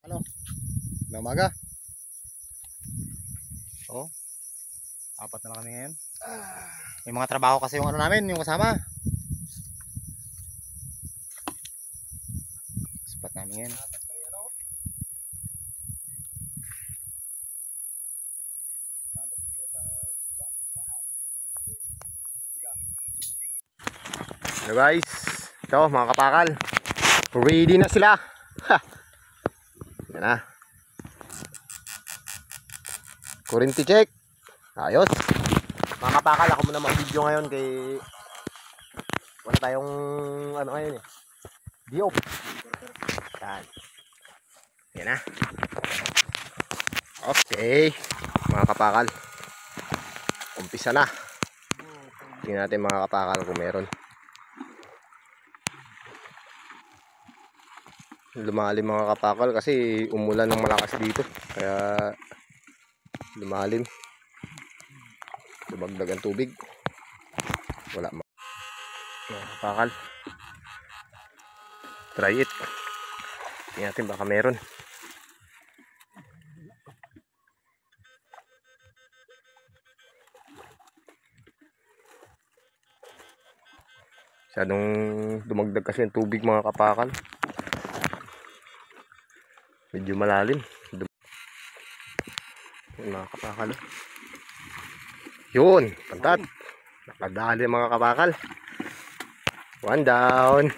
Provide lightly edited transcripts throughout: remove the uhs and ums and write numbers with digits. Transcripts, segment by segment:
Ano? Na umaga. Oh, apat na lang kami ngayon. May mga trabaho kasi yung ano namin, yung kasama. Spot namin ngayon. Hello guys. Ito mga kapakal. Ready na sila. Ha. Yan na. Kurinti check. Ayos. Mga kapakal, ako muna mag-video ngayon kay wala tayong ano ngayon eh. Diop. Yan. Yan na. Okay. Mga kapakal. Umpisa na. Tingnan natin mga kapakal kung meron. Lumalim mga kapakal kasi umulan ng malakas dito. Kaya lumalim. Lumagdag ang tubig. Wala mga kapakal. Try it. Tingnan natin baka meron. Masyadong dumagdag kasi ang tubig mga kapakal. Medyo malalim. Mga kapakal. Yun, pantat. Nakadali mga kapakal. One down.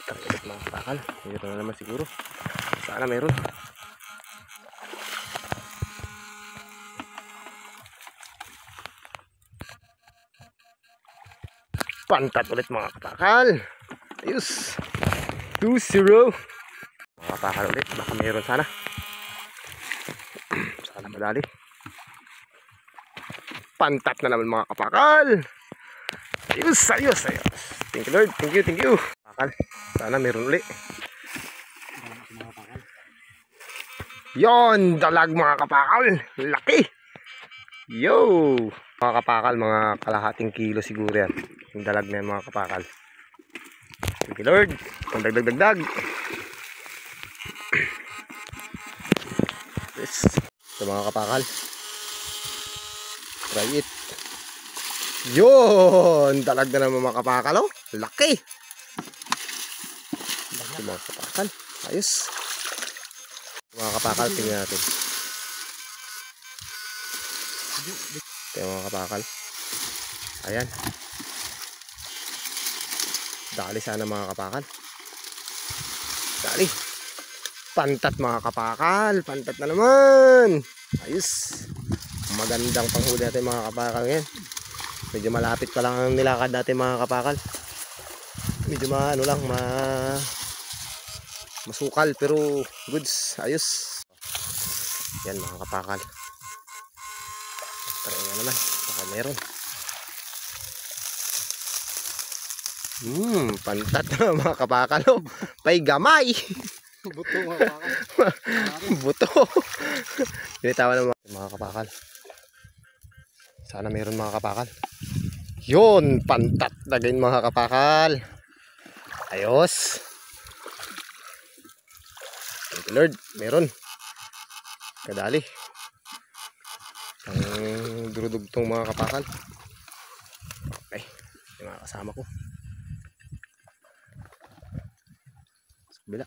Target mga kapakal. Mayroon na naman siguro. Sana mayroon. Pantat ulit mga kapakal. Ayos. 2-0. Mga kapakal ulit. Baka mayroon sana. Sana madali. Pantat na naman mga kapakal. Ayos, ayos, ayos. Thank you Lord. Thank you, thank you. Kapakal. Sana mayroon ulit. Yon, dalag mga kapakal. Laki. Yo. Mga kapakal, mga kalahating kilo siguro yan. Yung dalag na yan mga kapakal. Thank you Lord. Ang dagdag. Yes. Ito mga kapakal. Try it. Yun. Dalag na naman mga kapakal. Oh. Laki. Ito mga kapakal. Ayos. Mga kapakal, tingnan natin. Ito mga kapakal. Ayan. Dali sana mga kapakal. Dali. Pantat mga kapakal. Pantat na naman. Ayos. Magandang panghuli natin mga kapakal ngayon. Medyo malapit pa lang ang nilakad natin mga kapakal. Medyo ano lang, masukal pero goods. Ayos. Yan mga kapakal. Try nga naman. Baka meron. Pantat na mga kapakal. Oh. Pay gamay. Buto mga kapakal. Buto. Binitawan ng mga kapakal. Sana meron mga kapakal. Yun, pantat na ganyan mga kapakal. Ayos. Thank you Lord, meron. Kadali. Ang durudugtong mga kapakal. Okay, yung mga kasama ko. Sa kabila.